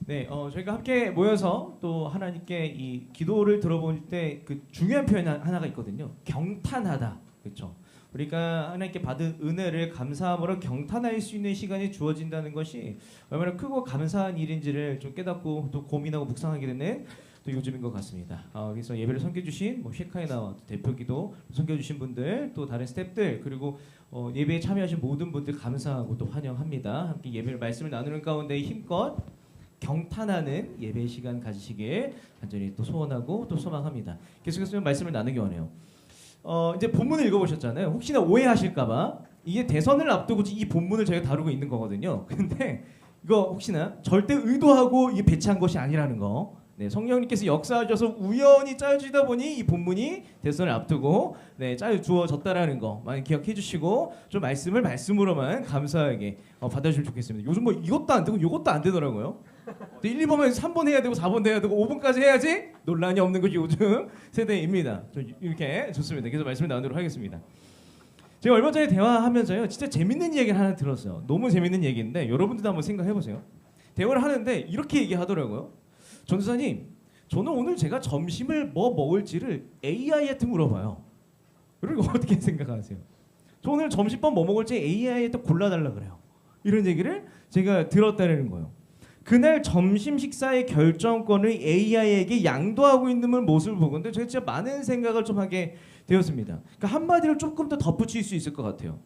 네, 저희가 함께 모여서 또 하나님께 이 기도를 들어볼 때 그 중요한 표현 하나가 있거든요. 경탄하다, 그렇죠? 우리가 하나님께 받은 은혜를 감사함으로 경탄할 수 있는 시간이 주어진다는 것이 얼마나 크고 감사한 일인지를 좀 깨닫고 또 고민하고 묵상하게 되는 또 요즘인 것 같습니다. 그래서 예배를 섬겨주신 셰카이나와 대표기도 섬겨주신 분들, 또 다른 스태프들, 그리고 예배에 참여하신 모든 분들 감사하고 또 환영합니다. 함께 예배를 말씀을 나누는 가운데 힘껏 경탄하는 예배 시간 가지시길 간절히 또 소원하고 또 소망합니다. 계속해서 말씀을 나누기 원해요. 이제 본문을 읽어보셨잖아요. 혹시나 오해하실까봐 이게 대선을 앞두고 이 본문을 저희가 다루고 있는 거거든요. 근데 이거 혹시나 절대 의도하고 이게 배치한 것이 아니라는 거. 네, 성령님께서 역사하셔서 우연히 짜여지다 보니 이 본문이 대선을 앞두고 짜여 주어졌다라는 거 많이 기억해 주시고 좀 말씀을 말씀으로만 감사하게 받아주시면 좋겠습니다. 요즘 뭐 이것도 안 되고 이것도 안 되더라고요. 1, 2번만 3번 해야 되고 4번 해야 되고 5번까지 해야지 논란이 없는 것이 요즘 세대입니다. 이렇게 좋습니다. 그래서 말씀을 나누도록 하겠습니다. 제가 얼마 전에 대화하면서요, 진짜 재밌는 얘기를 하나 들었어요. 너무 재밌는 얘기인데 여러분들도 한번 생각해 보세요. 대화를 하는데 이렇게 얘기하더라고요. 전도사님, 저는 오늘 제가 점심을 뭐 먹을지를 AI한테 물어봐요. 그리고 어떻게 생각하세요? 저 오늘 점심밥 뭐 먹을지 AI한테 골라달라 그래요. 이런 얘기를 제가 들었다는 거예요. 그날 점심 식사의 결정권을 AI에게 양도하고 있는 모습을 보는데 제가 진짜 많은 생각을 좀 하게 되었습니다. 그러니까 한마디로 조금 더 덧붙일 수 있을 것 같아요.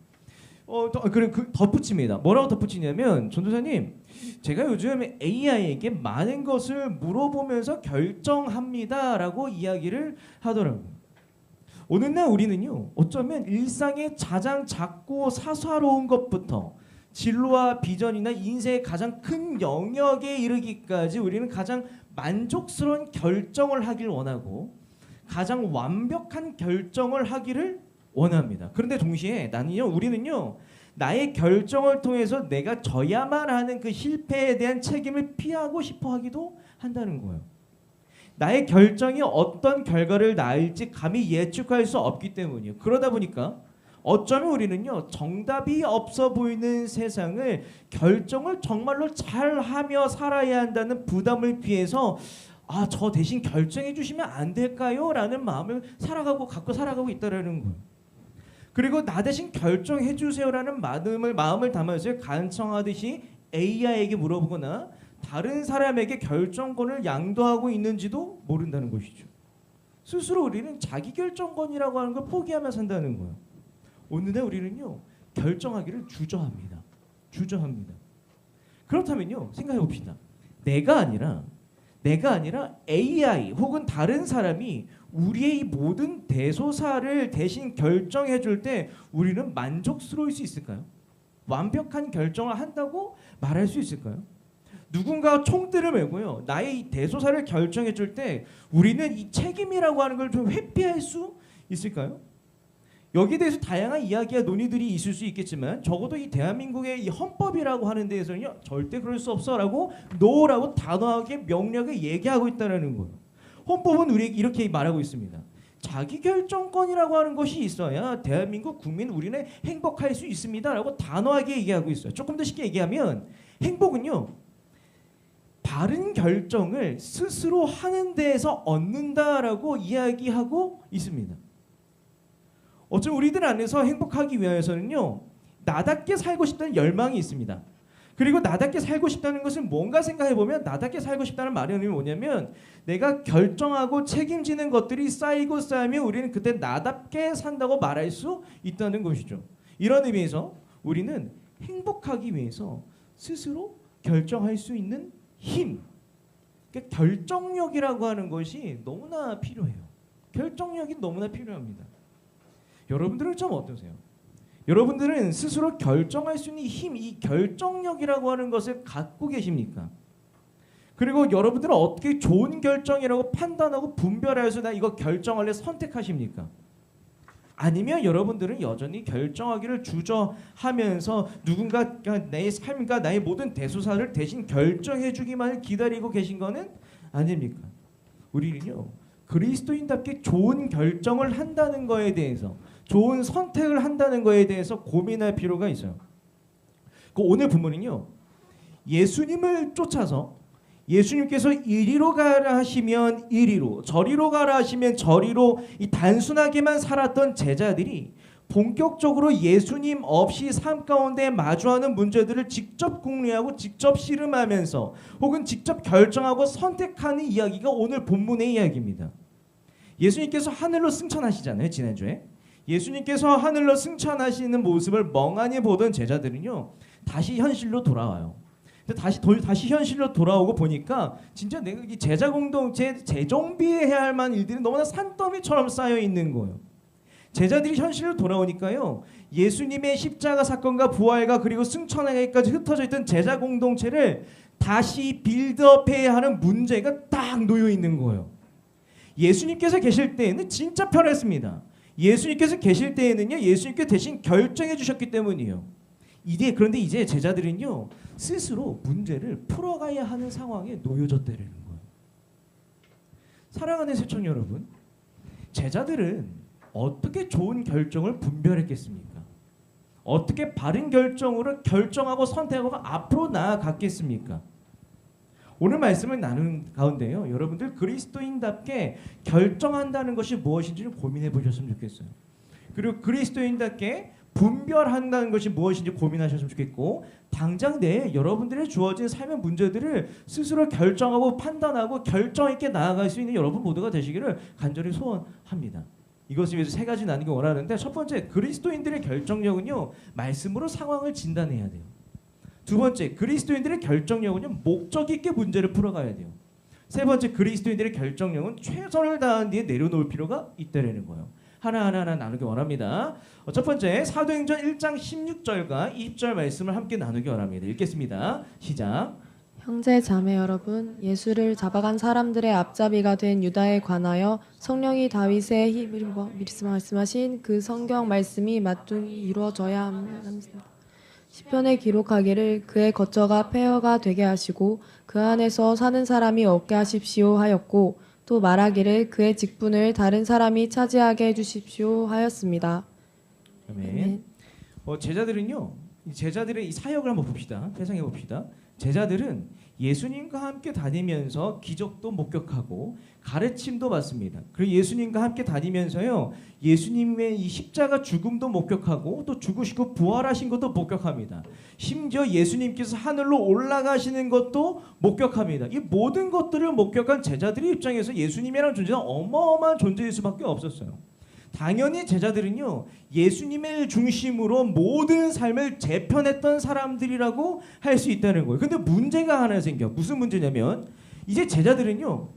그래 덧붙입니다. 뭐라고 덧붙이냐면, 전도사님, 제가 요즘 AI에게 많은 것을 물어보면서 결정합니다라고 이야기를 하더라고요. 오늘날 우리는요, 어쩌면 일상의 가장 작고 사소한 것부터 진로와 비전이나 인생의 가장 큰 영역에 이르기까지 우리는 가장 만족스러운 결정을 하길 원하고 가장 완벽한 결정을 하기를 원합니다. 그런데 동시에 우리는요, 나의 결정을 통해서 내가 져야만 하는 그 실패에 대한 책임을 피하고 싶어 하기도 한다는 거예요. 나의 결정이 어떤 결과를 낳을지 감히 예측할 수 없기 때문이에요. 그러다 보니까 어쩌면 우리는요, 정답이 없어 보이는 세상을 결정을 정말로 잘하며 살아야 한다는 부담을 피해서 저 대신 결정해 주시면 안 될까요? 라는 마음을 갖고 살아가고 있다는 거예요. 그리고 나 대신 결정해 주세요라는 마음을 담아서 간청하듯이 AI에게 물어보거나 다른 사람에게 결정권을 양도하고 있는지도 모른다는 것이죠. 스스로 우리는 자기 결정권이라고 하는 걸 포기하며 산다는 거예요. 오늘날 우리는요, 결정하기를 주저합니다. 그렇다면요, 생각해 봅시다. 내가 아니라 AI 혹은 다른 사람이 우리의 모든 대소사를 대신 결정해 줄 때 우리는 만족스러울 수 있을까요? 완벽한 결정을 한다고 말할 수 있을까요? 누군가 총대를 메고요, 나의 대소사를 결정해 줄 때 우리는 이 책임이라고 하는 걸 좀 회피할 수 있을까요? 여기에 대해서 다양한 이야기와 논의들이 있을 수 있겠지만 적어도 이 대한민국의 이 헌법이라고 하는 데에서는요, 절대 그럴 수 없어라고 노라고 단호하게 명령을 얘기하고 있다는 거예요. 헌법은 우리에게 이렇게 말하고 있습니다. 자기 결정권이라고 하는 것이 있어야 대한민국 국민 우리는 행복할 수 있습니다라고 단호하게 얘기하고 있어요. 조금 더 쉽게 얘기하면 행복은요, 바른 결정을 스스로 하는 데에서 얻는다라고 이야기하고 있습니다. 어쩌면 우리들 안에서 행복하기 위해서는요, 나답게 살고 싶다는 열망이 있습니다. 그리고 나답게 살고 싶다는 것은 뭔가 생각해보면, 나답게 살고 싶다는 말의 의미는 뭐냐면 내가 결정하고 책임지는 것들이 쌓이고 쌓이면 우리는 그때 나답게 산다고 말할 수 있다는 것이죠. 이런 의미에서 우리는 행복하기 위해서 스스로 결정할 수 있는 힘, 그러니까 결정력이라고 하는 것이 너무나 필요해요. 결정력이 너무나 필요합니다. 여러분들은 좀 어떠세요? 여러분들은 스스로 결정할 수 있는 힘, 이 결정력이라고 하는 것을 갖고 계십니까? 그리고 여러분들은 어떻게 좋은 결정이라고 판단하고 분별해서 나 이거 결정할래 선택하십니까? 아니면 여러분들은 여전히 결정하기를 주저하면서 누군가가 내 삶과 나의 모든 대소사를 대신 결정해주기만을 기다리고 계신 거는 아닙니까? 우리는요, 그리스도인답게 좋은 결정을 한다는 거에 대해서, 좋은 선택을 한다는 거에 대해서 고민할 필요가 있어요. 오늘 본문은요, 예수님을 쫓아서 예수님께서 이리로 가라 하시면 이리로, 저리로 가라 하시면 저리로 이 단순하게만 살았던 제자들이 본격적으로 예수님 없이 삶 가운데 마주하는 문제들을 직접 궁리하고 직접 씨름하면서 혹은 직접 결정하고 선택하는 이야기가 오늘 본문의 이야기입니다. 예수님께서 하늘로 승천하시잖아요. 지난주에 예수님께서 하늘로 승천하시는 모습을 멍하니 보던 제자들은요, 다시 현실로 돌아와요. 다시 현실로 돌아오고 보니까 진짜 내가 이 제자 공동체 재정비해야 할 만한 일들이 너무나 산더미처럼 쌓여 있는 거예요. 제자들이 현실로 돌아오니까요, 예수님의 십자가 사건과 부활과 그리고 승천하기까지 흩어져 있던 제자 공동체를 다시 빌드업해야 하는 문제가 딱 놓여 있는 거예요. 예수님께서 계실 때에는 진짜 편했습니다. 예수님께서 계실 때에는요, 예수님께 대신 결정해 주셨기 때문이에요. 그런데 이제 제자들은요, 스스로 문제를 풀어가야 하는 상황에 놓여졌다는 거예요. 사랑하는 시청 여러분, 제자들은 어떻게 좋은 결정을 분별했겠습니까? 어떻게 바른 결정으로 결정하고 선택하고 앞으로 나아갔겠습니까? 오늘 말씀을 나눈 가운데요, 여러분들 그리스도인답게 결정한다는 것이 무엇인지 고민해 보셨으면 좋겠어요. 그리고 그리스도인답게 분별한다는 것이 무엇인지 고민하셨으면 좋겠고, 당장 내에 여러분들의 주어진 삶의 문제들을 스스로 결정하고 판단하고 결정 있게 나아갈 수 있는 여러분 모두가 되시기를 간절히 소원합니다. 이것을 위해서 세 가지 나누기 원하는데, 첫 번째, 그리스도인들의 결정력은요, 말씀으로 상황을 진단해야 돼요. 두 번째, 그리스도인들의 결정력은요, 목적 있게 문제를 풀어가야 돼요. 세 번째, 그리스도인들의 결정력은 최선을 다한 뒤에 내려놓을 필요가 있다라는 거예요. 하나하나 나누기 원합니다. 첫 번째, 사도행전 1장 16절과 20절 말씀을 함께 나누기 원합니다. 읽겠습니다. 시작. 형제 자매 여러분, 예수를 잡아간 사람들의 앞잡이가 된 유다에 관하여 성령이 다윗의 힘입어 말씀하신 그 성경 말씀이 마땅히 이루어져야 합니다. 시편에 기록하기를 그의 거처가 폐허가 되게 하시고 그 안에서 사는 사람이 없게 하십시오 하였고, 또 말하기를 그의 직분을 다른 사람이 차지하게 해주십시오 하였습니다. 아멘. 제자들은요, 제자들의 이 사역을 한번 봅시다. 회상해 봅시다. 제자들은 예수님과 함께 다니면서 기적도 목격하고 가르침도 받습니다. 그리고 예수님과 함께 다니면서요, 예수님의 이 십자가 죽음도 목격하고 또 죽으시고 부활하신 것도 목격합니다. 심지어 예수님께서 하늘로 올라가시는 것도 목격합니다. 이 모든 것들을 목격한 제자들의 입장에서 예수님이라는 존재는 어마어마한 존재일 수밖에 없었어요. 당연히 제자들은요, 예수님을 중심으로 모든 삶을 재편했던 사람들이라고 할 수 있다는 거예요. 근데 문제가 하나 생겨. 무슨 문제냐면, 이제 제자들은요,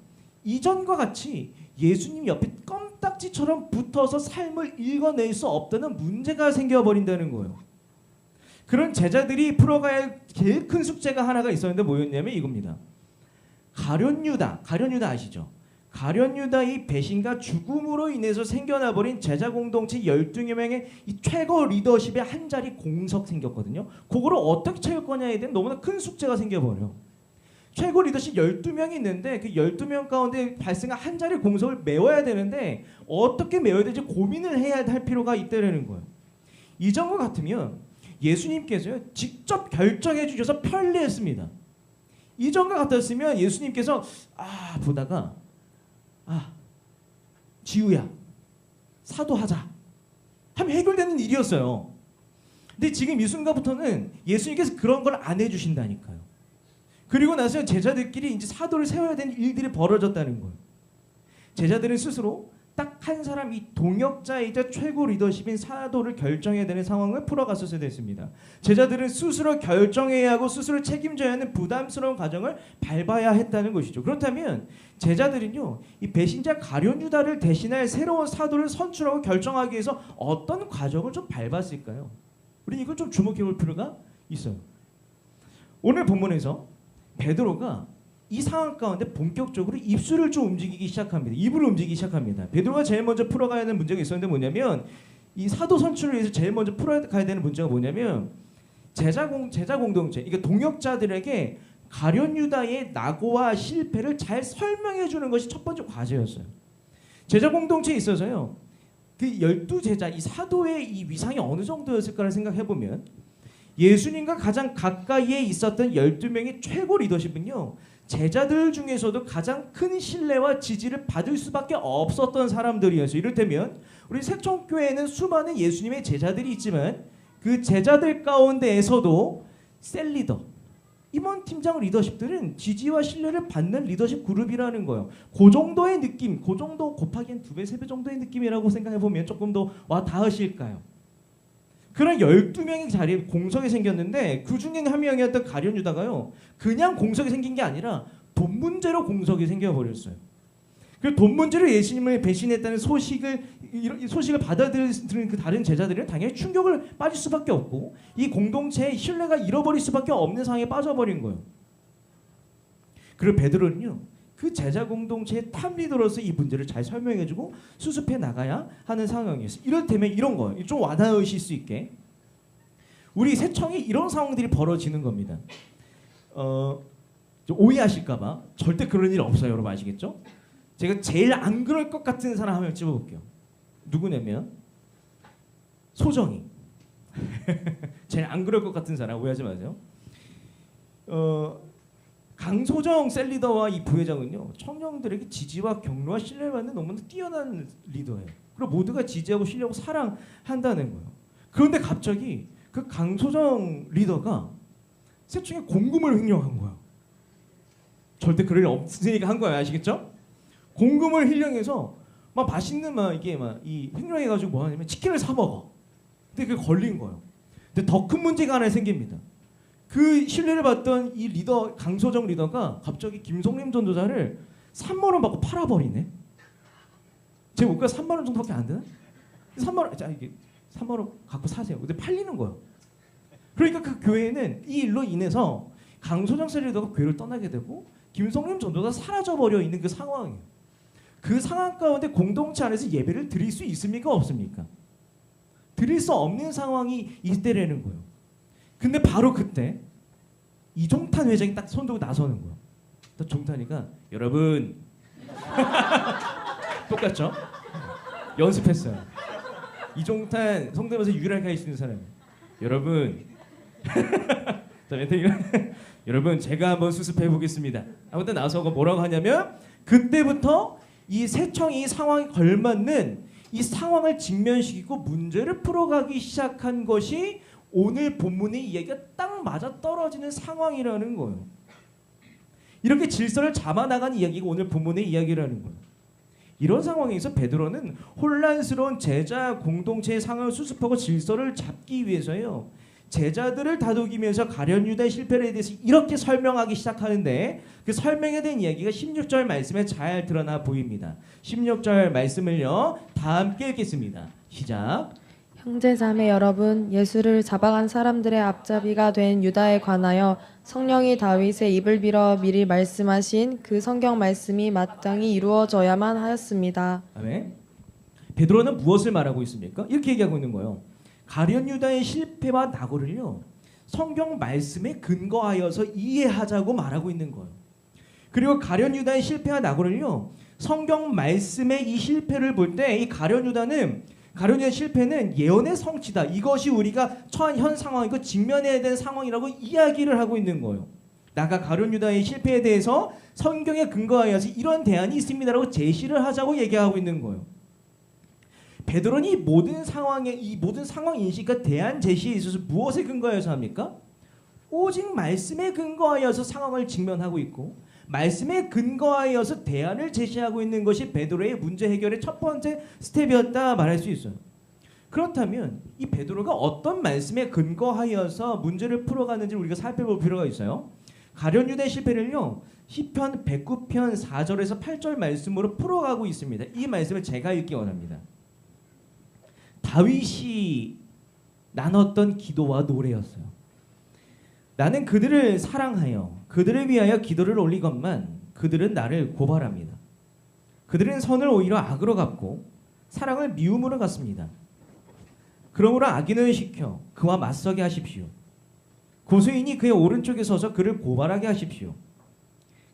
이전과 같이 예수님 옆에 껌딱지처럼 붙어서 삶을 읽어낼 수 없다는 문제가 생겨버린다는 거예요. 그런 제자들이 풀어가야 할 제일 큰 숙제가 하나가 있었는데 뭐였냐면 이겁니다. 가룟유다 아시죠? 가룟유다의 배신과 죽음으로 인해서 생겨나버린 제자 공동체 12명의 이 최고 리더십의 한 자리 공석 생겼거든요. 그거를 어떻게 채울 거냐에 대한 너무나 큰 숙제가 생겨버려. 최고 리더십 12명이 있는데 그 12명 가운데 발생한 한 자리 공석을 메워야 되는데 어떻게 메워야 될지 고민을 해야 할 필요가 있다는 거예요. 이전과 같으면 예수님께서요, 직접 결정해 주셔서 편리했습니다. 이전과 같았으면 예수님께서 보다가 지우야 사도하자 하면 해결되는 일이었어요. 근데 지금 이 순간부터는 예수님께서 그런 걸 안 해주신다니까요. 그리고 나서 제자들끼리 이제 사도를 세워야 되는 일들이 벌어졌다는 거예요. 제자들은 스스로 딱 한 사람이 동역자이자 최고 리더십인 사도를 결정해야 되는 상황을 풀어갔었어야 됐습니다. 제자들은 스스로 결정해야 하고 스스로 책임져야 하는 부담스러운 과정을 밟아야 했다는 것이죠. 그렇다면 제자들은요, 이 배신자 가룟유다를 대신할 새로운 사도를 선출하고 결정하기 위해서 어떤 과정을 좀 밟았을까요? 우리 이걸 좀 주목해 볼 필요가 있어요. 오늘 본문에서 베드로가 이 상황 가운데 본격적으로 입술을 좀 움직이기 시작합니다. 입을 움직이기 시작합니다. 베드로가 제일 먼저 풀어가야 하는 문제가 있었는데 뭐냐면, 이 사도 선출을 위해서 제일 먼저 풀어가야 되는 문제가 뭐냐면, 제자 공동체, 그러니까 동역자들에게 가룟유다의 낙오와 실패를 잘 설명해 주는 것이 첫 번째 과제였어요. 제자 공동체에 있어서요, 그 12제자, 이 사도의 이 위상이 어느 정도였을까를 생각해 보면, 예수님과 가장 가까이에 있었던 12명의 최고 리더십은요. 제자들 중에서도 가장 큰 신뢰와 지지를 받을 수밖에 없었던 사람들이었어요. 이를테면 우리 새총교회에는 수많은 예수님의 제자들이 있지만 그 제자들 가운데에서도 셀 리더, 임원 팀장 리더십들은 지지와 신뢰를 받는 리더십 그룹이라는 거예요. 그 정도의 느낌, 그 정도 곱하기 한 2배, 3배 정도의 느낌이라고 생각해보면 조금 더 와 닿으실까요? 그런 12명의 자리에 공석이 생겼는데 그 중에 한 명이었던 가룟 유다가요. 그냥 공석이 생긴 게 아니라 돈 문제로 공석이 생겨버렸어요. 그 돈 문제로 예수님을 배신했다는 소식을 받아들이는 그 다른 제자들은 당연히 충격을 빠질 수밖에 없고 이 공동체의 신뢰가 잃어버릴 수밖에 없는 상황에 빠져버린 거예요. 그리고 베드로는요. 그 제자 공동체의 탑 리더로서 이 문제를 잘 설명해주고 수습해 나가야 하는 상황이었어요. 이를테면 이런 거예요. 좀 와닿으실 수 있게 우리 새청에 이런 상황들이 벌어지는 겁니다. 오해하실까봐 절대 그런 일 없어요. 여러분 아시겠죠? 제가 제일 안 그럴 것 같은 사람 한 명 집어볼게요. 누구냐면 소정이. 제일 안 그럴 것 같은 사람 오해하지 마세요. 강소정 셀리더와 이 부회장은요. 청년들에게 지지와 격려와 신뢰를 받는 너무나 뛰어난 리더예요. 그리고 모두가 지지하고 신뢰하고 사랑한다는 거예요. 그런데 갑자기 그 강소정 리더가 새총에 공금을 횡령한 거예요. 절대 그럴 일 없으니까 한 거예요. 아시겠죠? 공금을 횡령해서 막 맛있는 이 횡령해가지고 뭐 하냐면 치킨을 사 먹어. 근데 그게 걸린 거예요. 근데 더 큰 문제가 하나 생깁니다. 그 신뢰를 받던 이 리더 강소정 리더가 갑자기 김성림 전도사를 3만 원 받고 팔아버리네. 제 물가 3만 원 정도밖에 안 되나? 3만 원, 자 이게 3만 원 갖고 사세요. 근데 팔리는 거예요. 그러니까 그 교회는 이 일로 인해서 강소정 리더가 교회를 떠나게 되고 김성림 전도사가 사라져버려 있는 그 상황이에요. 그 상황 가운데 공동체 안에서 예배를 드릴 수 있습니까? 없습니까? 드릴 수 없는 상황이 이때라는 거예요. 근데 바로 그때 이종탄 회장이 딱 손 들고 나서는 거예요. 또 종탄이가 여러분 똑같죠? 연습했어요. 이종탄 성대모사 유일하게 할 수 있는 사람이에요. 여러분 여러분 제가 한번 수습해 보겠습니다. 아무튼 나서가 뭐라고 하냐면 그때부터 이 새청이 상황에 걸맞는 이 상황을 직면시키고 문제를 풀어가기 시작한 것이 오늘 본문의 이야기가 딱 맞아 떨어지는 상황이라는 거예요. 이렇게 질서를 잡아나간 이야기가 오늘 본문의 이야기라는 거예요. 이런 상황에서 베드로는 혼란스러운 제자 공동체의 상황을 수습하고 질서를 잡기 위해서요. 제자들을 다독이면서 가룟 유다의 실패에 대해서 이렇게 설명하기 시작하는데 그 설명에 대한 이야기가 16절 말씀에 잘 드러나 보입니다. 16절 말씀을요. 다 함께 읽겠습니다. 시작. 형제 자매 여러분, 예수를 잡아간 사람들의 앞잡이가 된 유다에 관하여 성령이 다윗의 입을 빌어 미리 말씀하신 그 성경 말씀이 마땅히 이루어져야만 하였습니다. 아멘. 베드로는 무엇을 말하고 있습니까? 이렇게 얘기하고 있는 거예요. 가룟 유다의 실패와 낙오를요. 성경 말씀에 근거하여서 이해하자고 말하고 있는 거예요. 그리고 가룟 유다의 실패와 낙오를요. 성경 말씀의 이 실패를 볼 때 이 가룟 유다의 실패는 예언의 성취다. 이것이 우리가 처한 현 상황이고 직면해야 되는 상황이라고 이야기를 하고 있는 거예요. 나가 가룟 유다의 실패에 대해서 성경에 근거하여서 이런 대안이 있습니다라고 제시를 하자고 얘기하고 있는 거예요. 베드로는 이 모든 상황 인식과 대안 제시에 있어서 무엇에 근거하여서 합니까? 오직 말씀에 근거하여서 상황을 직면하고 있고 말씀에 근거하여서 대안을 제시하고 있는 것이 베드로의 문제 해결의 첫 번째 스텝이었다 말할 수 있어요. 그렇다면 이 베드로가 어떤 말씀에 근거하여서 문제를 풀어가는지 우리가 살펴볼 필요가 있어요. 가룟 유다의 실패를요. 시편 109편 4절에서 8절 말씀으로 풀어가고 있습니다. 이 말씀을 제가 읽기 원합니다. 다윗이 나눴던 기도와 노래였어요. 나는 그들을 사랑하여 그들을 위하여 기도를 올리건만 그들은 나를 고발합니다. 그들은 선을 오히려 악으로 갚고 사랑을 미움으로 갚습니다. 그러므로 악인을 시켜 그와 맞서게 하십시오. 고소인이 그의 오른쪽에 서서 그를 고발하게 하십시오.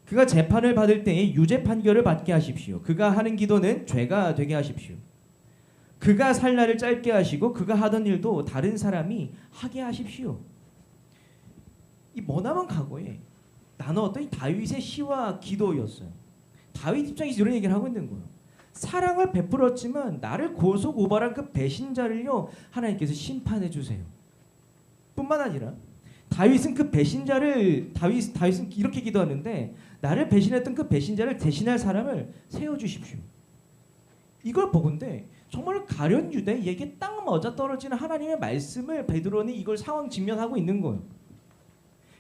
그가 재판을 받을 때에 유죄 판결을 받게 하십시오. 그가 하는 기도는 죄가 되게 하십시오. 그가 살 날을 짧게 하시고 그가 하던 일도 다른 사람이 하게 하십시오. 이 머나먼 과거에 나누었던 이 다윗의 시와 기도였어요. 다윗 입장에서 이런 얘기를 하고 있는 거예요. 사랑을 베풀었지만 나를 고소고발한 그 배신자를요 하나님께서 심판해 주세요. 뿐만 아니라 다윗은 그 배신자를 다윗은 이렇게 기도하는데 나를 배신했던 그 배신자를 대신할 사람을 세워 주십시오. 이걸 보건대 정말 가련 유대에게 딱 맞아 떨어지는 하나님의 말씀을 베드로는 이걸 상황 직면하고 있는 거예요.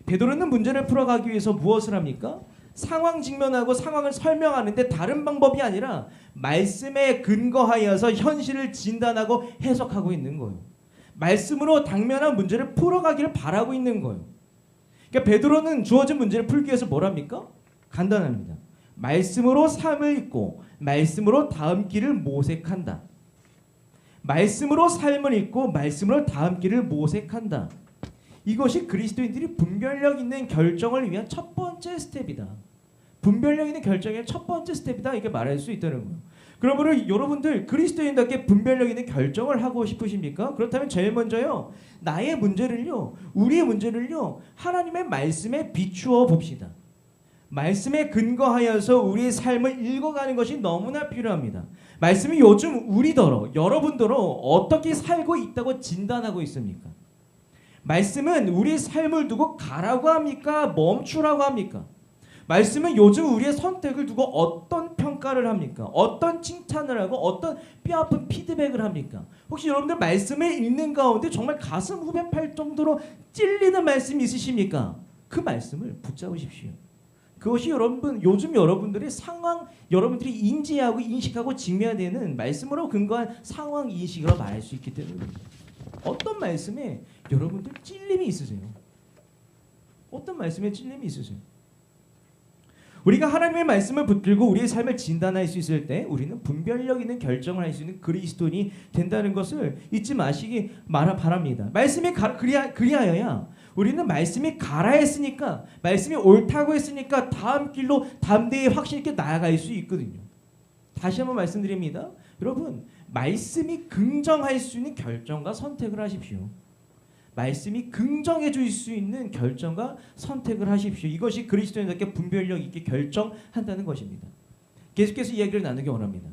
베드로는 문제를 풀어가기 위해서 무엇을 합니까? 상황 직면하고 상황을 설명하는데 다른 방법이 아니라 말씀에 근거하여서 현실을 진단하고 해석하고 있는 거예요. 말씀으로 당면한 문제를 풀어가기를 바라고 있는 거예요. 그러니까 베드로는 주어진 문제를 풀기 위해서 뭘 합니까? 간단합니다. 말씀으로 삶을 잊고 말씀으로 다음 길을 모색한다. 말씀으로 삶을 잊고 말씀으로 다음 길을 모색한다. 이것이 그리스도인들이 분별력 있는 결정을 위한 첫 번째 스텝이다. 분별력 있는 결정의 첫 번째 스텝이다. 이렇게 말할 수 있다는 거예요. 그러므로 여러분들 그리스도인답게 분별력 있는 결정을 하고 싶으십니까? 그렇다면 제일 먼저요. 나의 문제를요. 우리의 문제를요. 하나님의 말씀에 비추어 봅시다. 말씀에 근거하여서 우리의 삶을 읽어가는 것이 너무나 필요합니다. 말씀이 요즘 우리더러 여러분더러 어떻게 살고 있다고 진단하고 있습니까? 말씀은 우리의 삶을 두고 가라고 합니까? 멈추라고 합니까? 말씀은 요즘 우리의 선택을 두고 어떤 평가를 합니까? 어떤 칭찬을 하고 어떤 뼈아픈 피드백을 합니까? 혹시 여러분들 말씀을 읽는 가운데 정말 가슴 후벼 팔 정도로 찔리는 말씀이 있으십니까? 그 말씀을 붙잡으십시오. 그것이 요즘 여러분들의 상황, 여러분들이 인지하고 인식하고 직면되는 말씀으로 근거한 상황 인식으로 말할 수 있기 때문입니다. 어떤 말씀에 여러분들 찔림이 있으세요? 어떤 말씀에 찔림이 있으세요? 우리가 하나님의 말씀을 붙들고 우리의 삶을 진단할 수 있을 때 우리는 분별력 있는 결정을 할 수 있는 그리스도인이 된다는 것을 잊지 마시기 바랍니다. 말씀이 그리하여야 우리는 말씀이 가라 했으니까 말씀이 옳다고 했으니까 다음 길로 담대히 확신 있게 나아갈 수 있거든요. 다시 한번 말씀드립니다. 여러분 말씀이 긍정할 수 있는 결정과 선택을 하십시오. 말씀이 긍정해 줄 수 있는 결정과 선택을 하십시오. 이것이 그리스도인답게 분별력 있게 결정한다는 것입니다. 계속해서 이야기를 나누기 원합니다.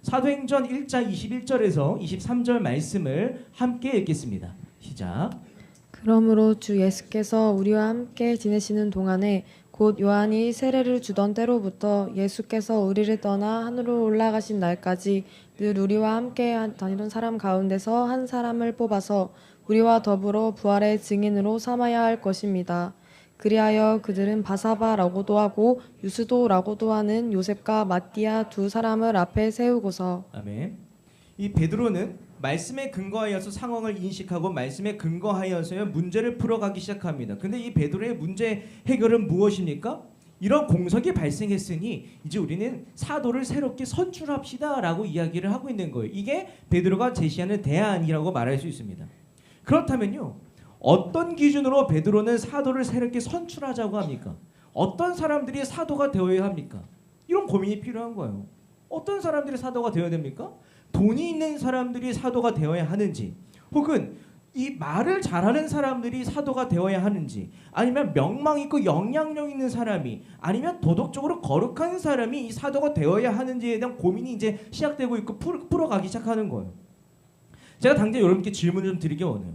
사도행전 1장 21절에서 23절 말씀을 함께 읽겠습니다. 시작. 그러므로 주 예수께서 우리와 함께 지내시는 동안에 곧 요한이 세례를 주던 때로부터 예수께서 우리를 떠나 하늘로 올라가신 날까지 늘 우리와 함께 다니던 사람 가운데서 한 사람을 뽑아서 우리와 더불어 부활의 증인으로 삼아야 할 것입니다. 그리하여 그들은 바사바라고도 하고 유스도라고도 하는 요셉과 마띠아 두 사람을 앞에 세우고서 아멘. 이 베드로는 말씀에 근거하여서 상황을 인식하고 말씀에 근거하여서 문제를 풀어가기 시작합니다. 근데 이 베드로의 문제 해결은 무엇입니까? 이런 공석이 발생했으니 이제 우리는 사도를 새롭게 선출합시다라고 이야기를 하고 있는 거예요. 이게 베드로가 제시하는 대안이라고 말할 수 있습니다. 그렇다면요. 어떤 기준으로 베드로는 사도를 새롭게 선출하자고 합니까? 어떤 사람들이 사도가 되어야 합니까? 이런 고민이 필요한 거예요. 어떤 사람들이 사도가 되어야 됩니까? 돈이 있는 사람들이 사도가 되어야 하는지, 혹은 이 말을 잘하는 사람들이 사도가 되어야 하는지, 아니면 명망 있고 영향력 있는 사람이, 아니면 도덕적으로 거룩한 사람이 이 사도가 되어야 하는지에 대한 고민이 이제 시작되고 있고 풀어가기 시작하는 거예요. 제가 당장 여러분께 질문을 좀 드리기 원해요.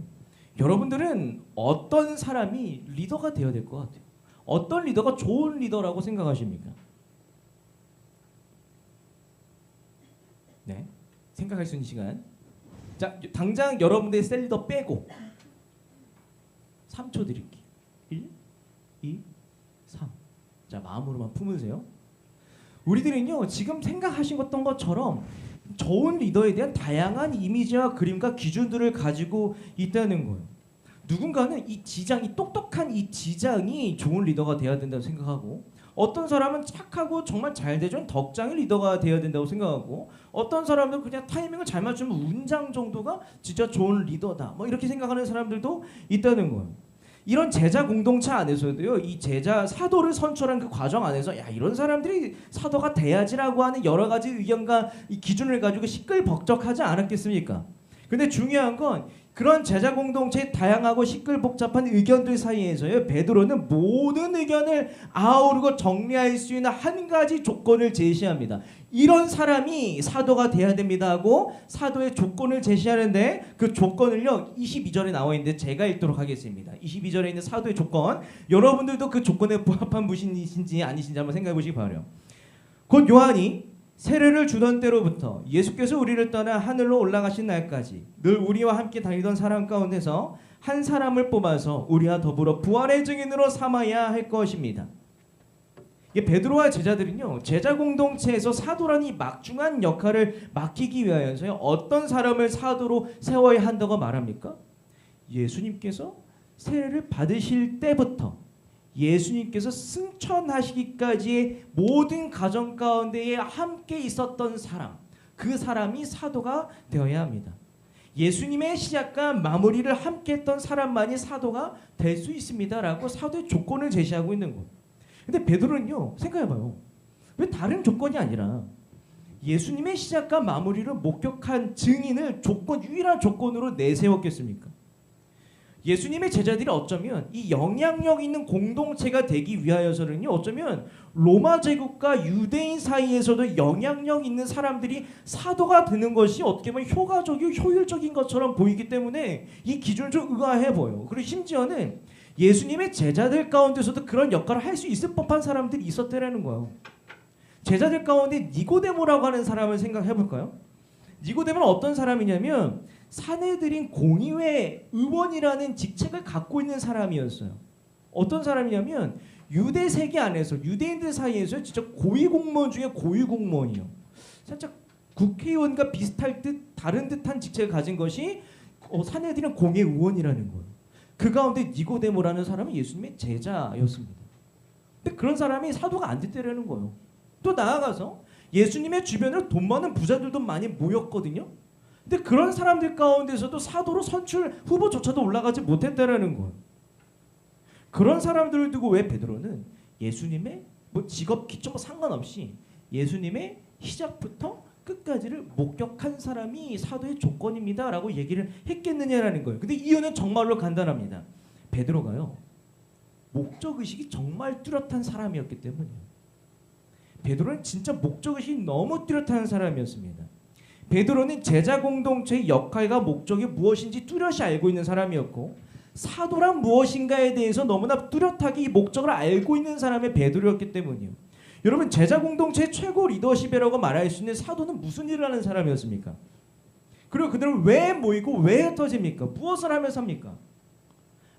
여러분들은 어떤 사람이 리더가 되어야 될 것 같아요? 어떤 리더가 좋은 리더라고 생각하십니까? 네, 생각할 수 있는 시간. 자, 당장 여러분들의 셀 리더 빼고 3초 드릴게요. 1, 2, 3. 자, 마음으로만 품으세요. 우리들은요, 지금 생각하신 것처럼 좋은 리더에 대한 다양한 이미지와 그림과 기준들을 가지고 있다는 거예요. 누군가는 이 똑똑한 이 지장이 좋은 리더가 되어야 된다고 생각하고, 어떤 사람은 착하고 정말 잘 되준 덕장의 리더가 되어야 된다고 생각하고, 어떤 사람은 그냥 타이밍을 잘 맞추면 운장 정도가 진짜 좋은 리더다, 뭐 이렇게 생각하는 사람들도 있다는 거예요. 이런 제자 공동체 안에서도요, 이 제자 사도를 선출한 그 과정 안에서 야, 이런 사람들이 사도가 돼야지라고 하는 여러 가지 의견과 이 기준을 가지고 시끌벅적하지 않았겠습니까? 근데 중요한 건 그런 제자 공동체의 다양하고 시끌복잡한 의견들 사이에서요, 베드로는 모든 의견을 아우르고 정리할 수 있는 한 가지 조건을 제시합니다. 이런 사람이 사도가 돼야 됩니다 하고 사도의 조건을 제시하는데, 그 조건을요 22절에 나와 있는데 제가 읽도록 하겠습니다. 22절에 있는 사도의 조건, 여러분들도 그 조건에 부합한 분이신지 아니신지 한번 생각해 보시기 바라요. 곧 요한이 세례를 주던 때로부터 예수께서 우리를 떠나 하늘로 올라가신 날까지 늘 우리와 함께 다니던 사람 가운데서 한 사람을 뽑아서 우리와 더불어 부활의 증인으로 삼아야 할 것입니다. 베드로와 제자들은요, 제자 공동체에서 사도라는 이 막중한 역할을 맡기기 위하여서요, 어떤 사람을 사도로 세워야 한다고 말합니까? 예수님께서 세례를 받으실 때부터 예수님께서 승천하시기까지의 모든 과정 가운데에 함께 있었던 사람, 그 사람이 사도가 되어야 합니다. 예수님의 시작과 마무리를 함께 했던 사람만이 사도가 될 수 있습니다라고 사도의 조건을 제시하고 있는 거예요. 근데 베드로는요, 생각해봐요. 왜 다른 조건이 아니라 예수님의 시작과 마무리를 목격한 증인을 유일한 조건으로 내세웠겠습니까? 예수님의 제자들이 어쩌면 이 영향력 있는 공동체가 되기 위하여서는요, 어쩌면 로마 제국과 유대인 사이에서도 영향력 있는 사람들이 사도가 되는 것이 어떻게 보면 효과적이고 효율적인 것처럼 보이기 때문에 이 기준을 좀 의아해 보여요. 그리고 심지어는 예수님의 제자들 가운데서도 그런 역할을 할 수 있을 법한 사람들이 있었다라는 거예요. 제자들 가운데 니고데모라고 하는 사람을 생각해 볼까요? 니고데모는 어떤 사람이냐면 사내들인 공의회 의원이라는 직책을 갖고 있는 사람이었어요. 어떤 사람이냐면 유대 세계 안에서 유대인들 사이에서 진짜 고위 공무원 중에 고위 공무원이요. 살짝 국회의원과 비슷할 듯 다른 듯한 직책을 가진 것이 사내들인 공의 의원이라는 거예요. 그 가운데 니고데모라는 사람은 예수님의 제자였습니다. 근데 그런 사람이 사도가 안 됐다라는 거예요. 또 나아가서 예수님의 주변으로 돈 많은 부자들도 많이 모였거든요. 근데 그런 사람들 가운데서도 사도로 선출 후보조차도 올라가지 못했다라는 거예요. 그런 사람들을 두고 왜 베드로는 예수님의 직업 기초 상관없이 예수님의 시작부터 끝까지를 목격한 사람이 사도의 조건입니다라고 얘기를 했겠느냐라는 거예요. 근데 이유는 정말로 간단합니다. 베드로가요, 목적의식이 정말 뚜렷한 사람이었기 때문이에요. 베드로는 진짜 목적의식이 너무 뚜렷한 사람이었습니다. 베드로는 제자 공동체의 역할과 목적이 무엇인지 뚜렷이 알고 있는 사람이었고, 사도란 무엇인가에 대해서 너무나 뚜렷하게 이 목적을 알고 있는 사람이 베드로였기 때문이에요. 여러분, 제자 공동체의 최고 리더십이라고 말할 수 있는 사도는 무슨 일을 하는 사람이었습니까? 그리고 그들은 왜 모이고 왜 흩어집니까? 무엇을 하면서 합니까?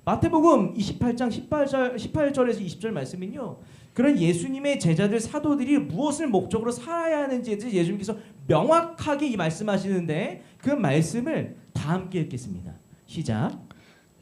마태복음 28장 18절에서 20절 말씀은요, 그런 예수님의 제자들 사도들이 무엇을 목적으로 살아야 하는지에 대해서 예수님께서 명확하게 이 말씀하시는데, 그 말씀을 다 함께 읽겠습니다. 시작.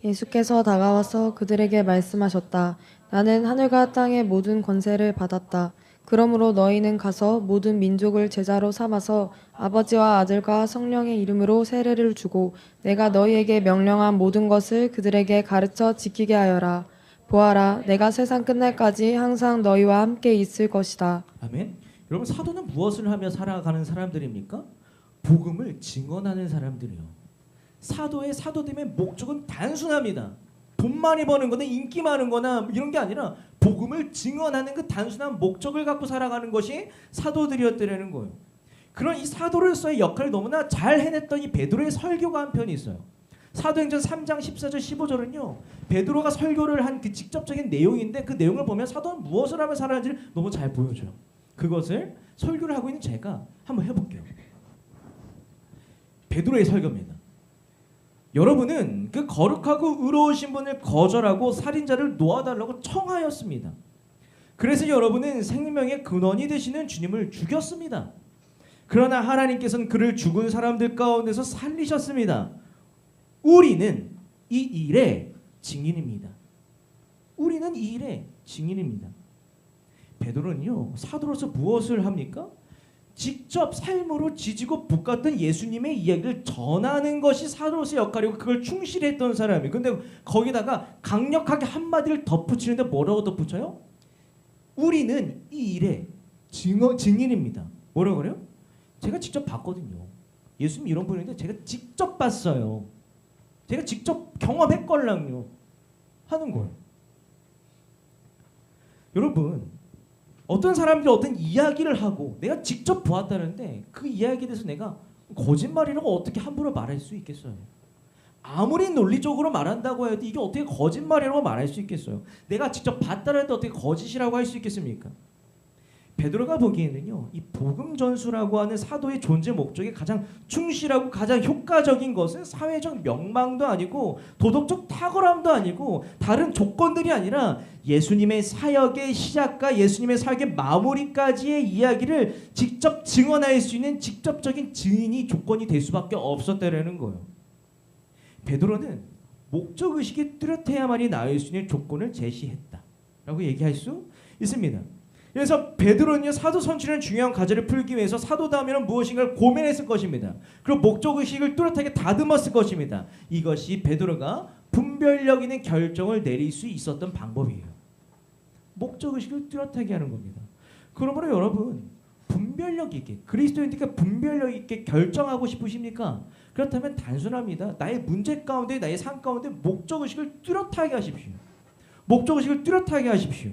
예수께서 다가와서 그들에게 말씀하셨다. 나는 하늘과 땅의 모든 권세를 받았다. 그러므로 너희는 가서 모든 민족을 제자로 삼아서 아버지와 아들과 성령의 이름으로 세례를 주고 내가 너희에게 명령한 모든 것을 그들에게 가르쳐 지키게 하여라. 보아라, 내가 세상 끝날까지 항상 너희와 함께 있을 것이다. 아멘. 여러분, 사도는 무엇을 하며 살아가는 사람들입니까? 복음을 증언하는 사람들이요. 사도의 사도됨의 목적은 단순합니다. 돈 많이 버는 거나 인기 많은 거나 이런 게 아니라 복음을 증언하는 그 단순한 목적을 갖고 살아가는 것이 사도들이었다는 거예요. 그런 이 사도로서의 역할을 너무나 잘 해냈던 이 베드로의 설교가 한 편이 있어요. 사도행전 3장 14절 15절은요, 베드로가 설교를 한 그 직접적인 내용인데, 그 내용을 보면 사도는 무엇을 하며 살아가는지를 너무 잘 보여줘요. 그것을 설교를 하고 있는 제가 한번 해볼게요. 베드로의 설교입니다. 여러분은 그 거룩하고 의로우신 분을 거절하고 살인자를 놓아달라고 청하였습니다. 그래서 여러분은 생명의 근원이 되시는 주님을 죽였습니다. 그러나 하나님께서는 그를 죽은 사람들 가운데서 살리셨습니다. 우리는 이 일의 증인입니다. 우리는 이 일의 증인입니다. 베드로는요, 사도로서 무엇을 합니까? 직접 삶으로 지지고 볶았던 예수님의 이야기를 전하는 것이 사도로서의 역할이고, 그걸 충실히 했던 사람이에요. 근데 거기다가 강력하게 한마디를 덧붙이는데 뭐라고 덧붙여요? 우리는 이 일의 증인입니다. 뭐라고 그래요? 제가 직접 봤거든요. 예수님 이런 분인데 제가 직접 봤어요. 제가 직접 경험했걸랑요 하는 거예요. 여러분, 어떤 사람들이 어떤 이야기를 하고 내가 직접 보았다는데 그 이야기에 대해서 내가 거짓말이라고 어떻게 함부로 말할 수 있겠어요? 아무리 논리적으로 말한다고 해도 이게 어떻게 거짓말이라고 말할 수 있겠어요? 내가 직접 봤다는데 어떻게 거짓이라고 할 수 있겠습니까? 베드로가 보기에는요, 이 복음 전수라고 하는 사도의 존재 목적이 가장 충실하고 가장 효과적인 것은 사회적 명망도 아니고 도덕적 탁월함도 아니고 다른 조건들이 아니라 예수님의 사역의 시작과 예수님의 사역의 마무리까지의 이야기를 직접 증언할 수 있는 직접적인 증인이 조건이 될 수밖에 없었다라는 거예요. 베드로는 목적 의식이 뚜렷해야만이 나올 수 있는 조건을 제시했다라고 얘기할 수 있습니다. 그래서 베드로는요, 사도 선출의 중요한 과제를 풀기 위해서 사도다움이란 무엇인가를 고민했을 것입니다. 그리고 목적의식을 뚜렷하게 다듬었을 것입니다. 이것이 베드로가 분별력 있는 결정을 내릴 수 있었던 방법이에요. 목적의식을 뚜렷하게 하는 겁니다. 그러므로 여러분, 분별력 있게, 그리스도인들께 분별력 있게 결정하고 싶으십니까? 그렇다면 단순합니다. 나의 문제 가운데, 나의 삶 가운데 목적의식을 뚜렷하게 하십시오. 목적의식을 뚜렷하게 하십시오.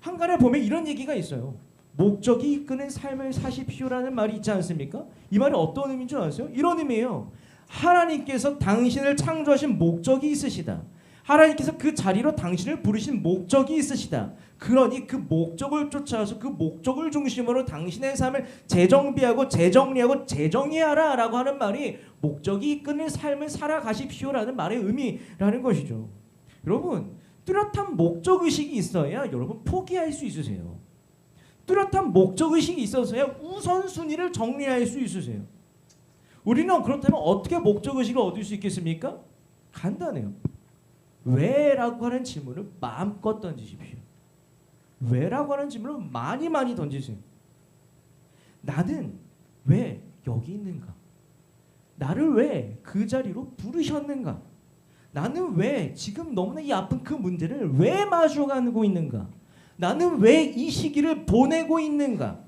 한간에 보면 이런 얘기가 있어요. 목적이 이끄는 삶을 사십시오라는 말이 있지 않습니까? 이 말이 어떤 의미인 줄 아세요? 이런 의미예요. 하나님께서 당신을 창조하신 목적이 있으시다. 하나님께서 그 자리로 당신을 부르신 목적이 있으시다. 그러니 그 목적을 쫓아서 그 목적을 중심으로 당신의 삶을 재정비하고 재정리하고 재정의하라 라고 하는 말이 목적이 이끄는 삶을 살아가십시오라는 말의 의미라는 것이죠. 여러분, 뚜렷한 목적의식이 있어야 여러분 포기할 수 있으세요. 뚜렷한 목적의식이 있어서야 우선순위를 정리할 수 있으세요. 우리는 그렇다면 어떻게 목적의식을 얻을 수 있겠습니까? 간단해요. 왜라고 하는 질문을 마음껏 던지십시오. 왜라고 하는 질문을 많이 던지세요. 나는 왜 여기 있는가? 나를 왜 그 자리로 부르셨는가? 나는 왜 지금 너무나 이 아픈 그 문제를 왜 마주하고 있는가? 나는 왜 이 시기를 보내고 있는가?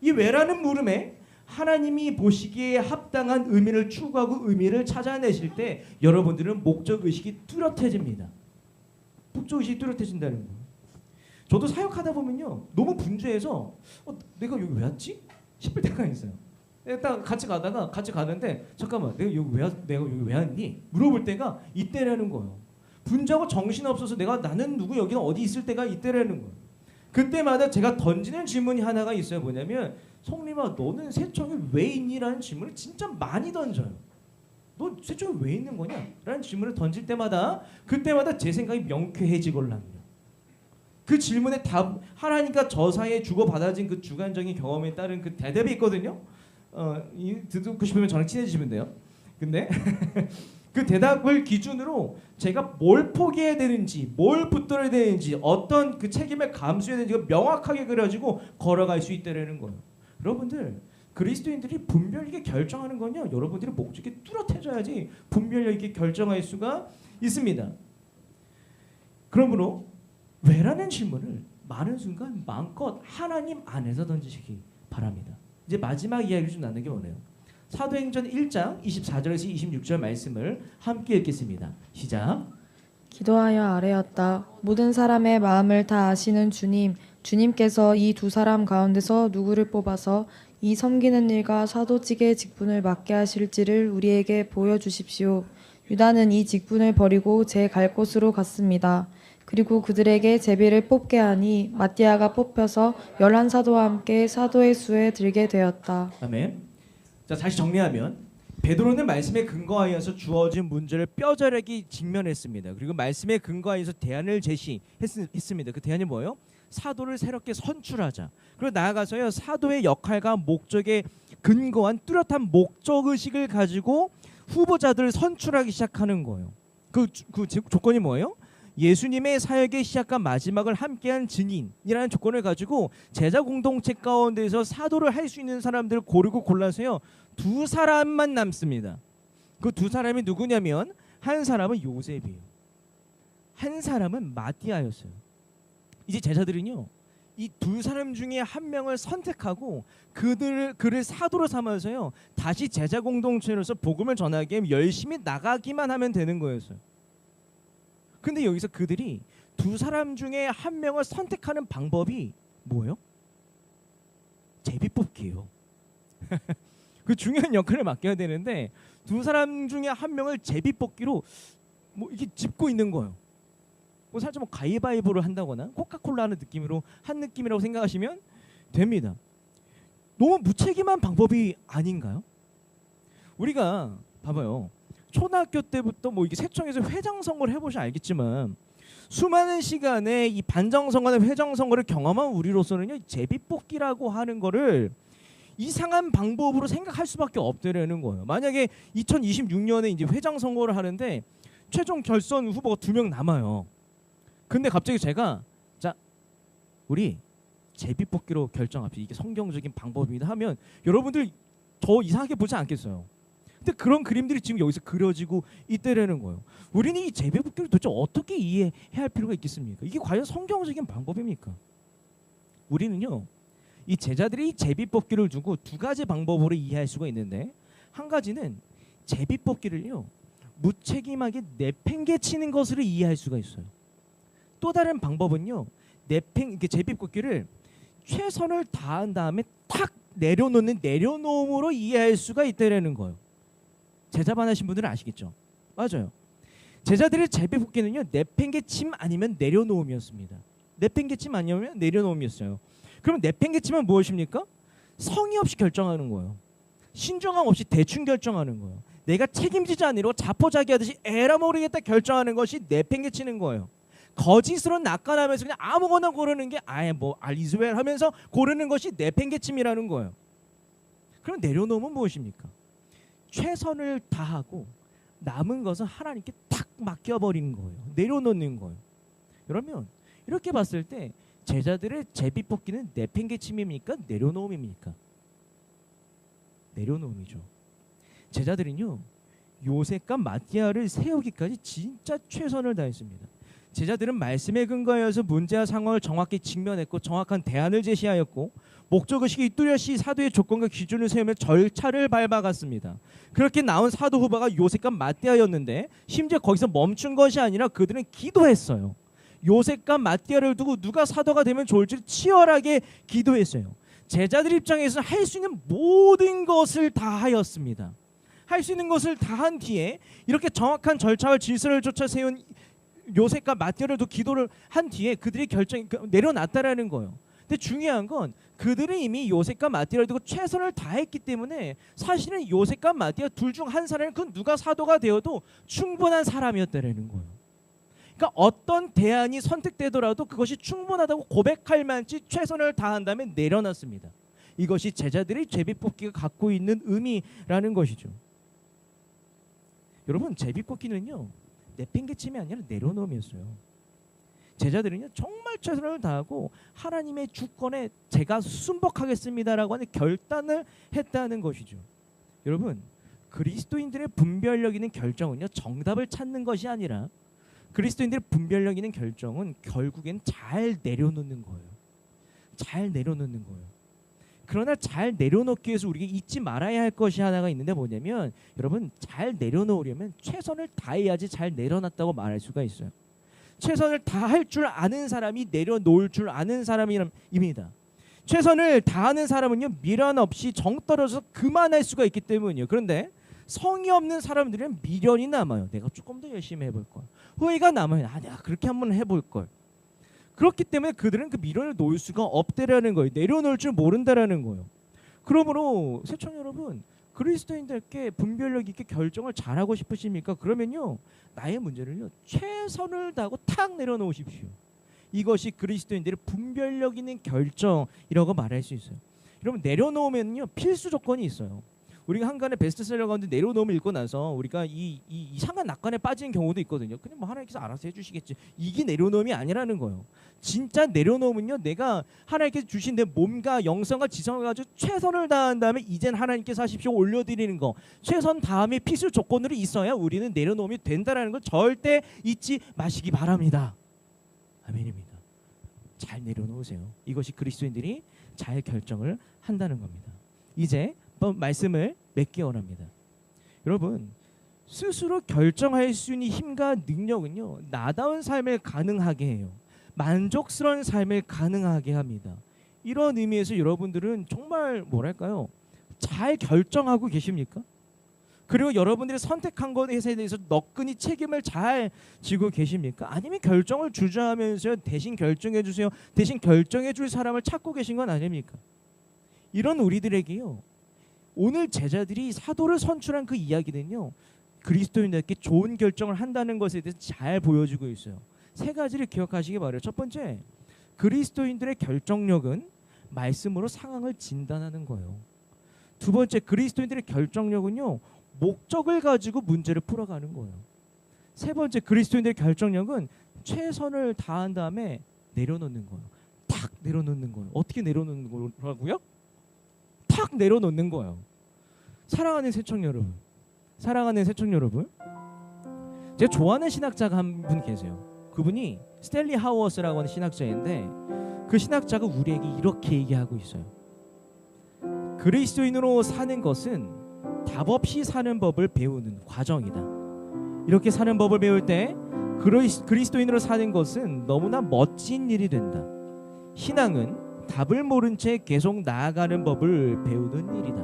이 왜라는 물음에 하나님이 보시기에 합당한 의미를 추구하고 의미를 찾아내실 때 여러분들은 목적의식이 뚜렷해집니다. 목적의식이 뚜렷해진다는 거예요. 저도 사역하다 보면요, 너무 분주해서 내가 여기 왜 왔지? 싶을 때가 있어요. 딱 같이 가는데 잠깐만, 내가 여기 왜 왔니? 물어볼 때가 이때라는 거예요. 분주하고 정신 없어서 나는 누구 여기는 어디 있을 때가 이때라는 거예요. 그때마다 제가 던지는 질문이 하나가 있어요. 뭐냐면, 성림아, 너는 세청에 왜 있니?라는 질문을 진짜 많이 던져요. 너 세청에 왜 있는 거냐? 라는 질문을 던질 때마다 그때마다 제 생각이 명쾌해지걸랑요. 그 질문에 답, 하나님과 저 사이에 주고받아진 그 주관적인 경험에 따른 그 대답이 있거든요. 듣고 싶으면 저랑 친해지시면 돼요. 근데 그 대답을 기준으로 제가 뭘 포기해야 되는지, 뭘 붙들어야 되는지, 어떤 그 책임을 감수해야 되는지가 명확하게 그려지고 걸어갈 수 있다는 거예요. 여러분들, 그리스도인들이 분별 있게 결정하는 건요, 여러분들이 목적이 뚜렷해져야지 분별 있게 결정할 수가 있습니다. 그러므로 왜라는 질문을 많은 순간 마음껏 하나님 안에서 던지시기 바랍니다. 이제 마지막 이야기를 좀 나누기 원해요. 사도행전 1장 24절에서 26절 말씀을 함께 읽겠습니다. 시작. 기도하여 아뢰었다. 모든 사람의 마음을 다 아시는 주님께서 이 두 사람 가운데서 누구를 뽑아서 이 섬기는 일과 사도직의 직분을 맡게 하실지를 우리에게 보여주십시오. 유다는 이 직분을 버리고 제 갈 곳으로 갔습니다. 그리고 그들에게 제비를 뽑게 하니 마띠아가 뽑혀서 11사도와 함께 사도의 수에 들게 되었다. 아멘. 자, 다시 정리하면 베드로는 말씀에 근거하여서 주어진 문제를 뼈저리게 직면했습니다. 그리고 말씀에 근거하여서 대안을 제시했습니다. 그 대안이 뭐예요? 사도를 새롭게 선출하자. 그리고 나아가서요, 사도의 역할과 목적에 근거한 뚜렷한 목적의식을 가지고 후보자들을 선출하기 시작하는 거예요. 그 조건이 뭐예요? 예수님의 사역의 시작과 마지막을 함께한 증인이라는 조건을 가지고 제자 공동체 가운데서 사도를 할 수 있는 사람들을 고르고 골라서요, 두 사람만 남습니다. 그 두 사람이 누구냐면, 한 사람은 요셉이에요. 한 사람은 마띠아였어요. 이제 제자들은요, 이 두 사람 중에 한 명을 선택하고 그를 사도로 삼아서요 다시 제자 공동체로서 복음을 전하기 열심히 나가기만 하면 되는 거였어요. 근데 여기서 그들이 두 사람 중에 한 명을 선택하는 방법이 뭐예요? 제비뽑기예요. 그 중요한 역할을 맡겨야 되는데 두 사람 중에 한 명을 제비뽑기로 뭐 이렇게 짚고 있는 거예요. 뭐 살짝 뭐 가위바위보를 한다거나 코카콜라 하는 느낌으로 한 느낌이라고 생각하시면 됩니다. 너무 무책임한 방법이 아닌가요? 우리가 봐봐요. 초등학교 때부터 뭐 이게 세청에서 회장 선거를 해보셔야 알겠지만 수많은 시간에 이 반정 선거나 회장 선거를 경험한 우리로서는요 제비뽑기라고 하는 거를 이상한 방법으로 생각할 수밖에 없다는 거예요. 만약에 2026년에 이제 회장 선거를 하는데 최종 결선 후보가 2명 남아요. 근데 갑자기 제가 자 우리 제비뽑기로 결정합시다. 이게 성경적인 방법입니다 하면 여러분들 더 이상하게 보지 않겠어요? 근데 그런 그림들이 지금 여기서 그려지고 있다라는 거예요. 우리는 이 제비뽑기를 도대체 어떻게 이해해야 할 필요가 있겠습니까? 이게 과연 성경적인 방법입니까? 우리는요 이 제자들이 이 제비뽑기를 두고 두 가지 방법으로 이해할 수가 있는데 한 가지는 제비뽑기를요 무책임하게 내팽개치는 것으로 이해할 수가 있어요. 또 다른 방법은요 이게 제비뽑기를 최선을 다한 다음에 탁 내려놓는 내려놓음으로 이해할 수가 있다라는 거예요. 제자반 하신 분들은 아시겠죠? 맞아요. 제자들의 제비뽑기는요 내팽개침 아니면 내려놓음이었습니다. 내팽개침 아니면 내려놓음이었어요. 그럼 내팽개침은 무엇입니까? 성의 없이 결정하는 거예요. 신중함 없이 대충 결정하는 거예요. 내가 책임지지 않으려고 자포자기하듯이 에라 모르겠다 결정하는 것이 내팽개치는 거예요. 거짓으로 낙관하면서 그냥 아무거나 고르는 게 아예 뭐 알리스웰 하면서 고르는 것이 내팽개침이라는 거예요. 그럼 내려놓으면 무엇입니까? 최선을 다하고 남은 것은 하나님께 탁 맡겨버리는 거예요. 내려놓는 거예요. 그러면 이렇게 봤을 때 제자들의 제비뽑기는 내팽개침입니까? 내려놓음입니까? 내려놓음이죠. 제자들은요 요셉과 마티아를 세우기까지 진짜 최선을 다했습니다. 제자들은 말씀에 근거하여서 문제와 상황을 정확히 직면했고 정확한 대안을 제시하였고 목적의식이 뚜렷이 사도의 조건과 기준을 세우며 절차를 밟아갔습니다. 그렇게 나온 사도 후보가 요셉과 마띠아였는데 심지어 거기서 멈춘 것이 아니라 그들은 기도했어요. 요셉과 마띠아를 두고 누가 사도가 되면 좋을지 치열하게 기도했어요. 제자들 입장에서는 할 수 있는 모든 것을 다 하였습니다. 할 수 있는 것을 다 한 뒤에 이렇게 정확한 절차와 질서를 쫓아 세운 요셉과 마띠아를 두고 기도를 한 뒤에 그들의 결정이 내려놨다라는 거예요. 근데 중요한 건 그들은 이미 요셉과 마띠아를 두고 최선을 다했기 때문에 사실은 요셉과 마띠아 둘 중 한 사람은 그 누가 사도가 되어도 충분한 사람이었다라는 거예요. 그러니까 어떤 대안이 선택되더라도 그것이 충분하다고 고백할 만치 최선을 다한 다음에 내려놨습니다. 이것이 제자들의 제비뽑기가 갖고 있는 의미라는 것이죠. 여러분 제비뽑기는요 내팽개침이 아니라 내려놓음이었어요. 제자들은요 정말 최선을 다하고 하나님의 주권에 제가 순복하겠습니다라고 하는 결단을 했다는 것이죠. 여러분 그리스도인들의 분별력 있는 결정은요 정답을 찾는 것이 아니라 그리스도인들의 분별력 있는 결정은 결국엔 잘 내려놓는 거예요. 잘 내려놓는 거예요. 그러나 잘 내려놓기 위해서 우리가 잊지 말아야 할 것이 하나가 있는데 뭐냐면 여러분 잘 내려놓으려면 최선을 다해야지 잘 내려놨다고 말할 수가 있어요. 최선을 다할 줄 아는 사람이 내려놓을 줄 아는 사람입니다. 최선을 다하는 사람은요 미련 없이 정 떨어져서 그만할 수가 있기 때문이에요. 그런데 성의 없는 사람들은 미련이 남아요. 내가 조금 더 열심히 해볼 걸. 후회가 남아요. 내가 그렇게 한번 해볼 걸. 그렇기 때문에 그들은 그 미련을 놓을 수가 없다라는 거예요. 내려놓을 줄 모른다라는 거예요. 그러므로 새청 여러분 그리스도인들께 분별력 있게 결정을 잘하고 싶으십니까? 그러면요 나의 문제를요 최선을 다하고 탁 내려놓으십시오. 이것이 그리스도인들의 분별력 있는 결정이라고 말할 수 있어요. 여러분 내려놓으면요 필수 조건이 있어요. 우리가 한간에 베스트셀러 가운데 내려놓음을 읽고 나서 우리가 이 이상한 낙관에 빠지는 경우도 있거든요. 그냥 뭐 하나님께서 알아서 해주시겠지. 이게 내려놓음이 아니라는 거예요. 진짜 내려놓으면요 내가 하나님께서 주신 내 몸과 영성과 지성을 가지고 최선을 다한 다음에 이젠 하나님께서 하십시오 올려드리는 거 최선 다음에 필수 조건으로 있어야 우리는 내려놓음이 된다라는 걸 절대 잊지 마시기 바랍니다. 아멘입니다. 잘 내려놓으세요. 이것이 그리스도인들이 잘 결정을 한다는 겁니다. 이제 말씀을 맺기 원합니다. 여러분, 스스로 결정할 수 있는 힘과 능력은요, 나다운 삶을 가능하게 해요. 만족스러운 삶을 가능하게 합니다. 이런 의미에서 여러분들은 정말 뭐랄까요? 잘 결정하고 계십니까? 그리고 여러분들이 선택한 것에 대해서 너끈히 책임을 잘 지고 계십니까? 아니면 결정을 주저하면서 대신 결정해 주세요, 대신 결정해 줄 사람을 찾고 계신 건 아닙니까? 이런 우리들에게요, 오늘 제자들이 사도를 선출한 그 이야기는요, 그리스도인들께 좋은 결정을 한다는 것에 대해서 잘 보여주고 있어요. 세 가지를 기억하시기 바라요. 첫 번째, 그리스도인들의 결정력은 말씀으로 상황을 진단하는 거예요. 두 번째, 그리스도인들의 결정력은요, 목적을 가지고 문제를 풀어가는 거예요. 세 번째, 그리스도인들의 결정력은 최선을 다한 다음에 내려놓는 거예요. 탁 내려놓는 거예요. 어떻게 내려놓는 거라고요? 탁 내려놓는 거예요. 사랑하는 새청 여러분, 사랑하는 새청 여러분, 제가 좋아하는 신학자가 한 분 계세요. 그분이 스탠리 하워스라고 하는 신학자인데, 그 신학자가 우리에게 이렇게 얘기하고 있어요. 그리스도인으로 사는 것은 답 없이 사는 법을 배우는 과정이다. 이렇게 사는 법을 배울 때 그리스도인으로 사는 것은 너무나 멋진 일이 된다. 신앙은 답을 모른 채 계속 나아가는 법을 배우는 일이다.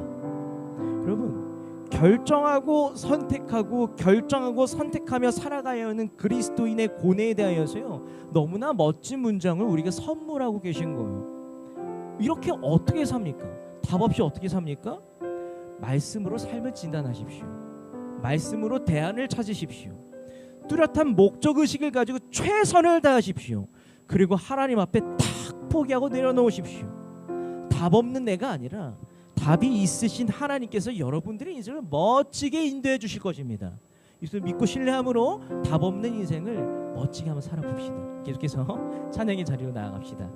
여러분, 결정하고 선택하고 결정하고 선택하며 살아가야 하는 그리스도인의 고뇌에 대하여서요, 너무나 멋진 문장을 우리가 선물하고 계신 거예요. 이렇게 어떻게 삽니까? 답 없이 어떻게 삽니까? 말씀으로 삶을 진단하십시오. 말씀으로 대안을 찾으십시오. 뚜렷한 목적의식을 가지고 최선을 다하십시오. 그리고 하나님 앞에 탁 포기하고 내려놓으십시오. 답 없는 내가 아니라 답이 있으신 하나님께서 여러분들의 인생을 멋지게 인도해 주실 것입니다. 이것을 믿고 신뢰함으로 답 없는 인생을 멋지게 한번 살아봅시다. 계속해서 찬양의 자리로 나아갑시다.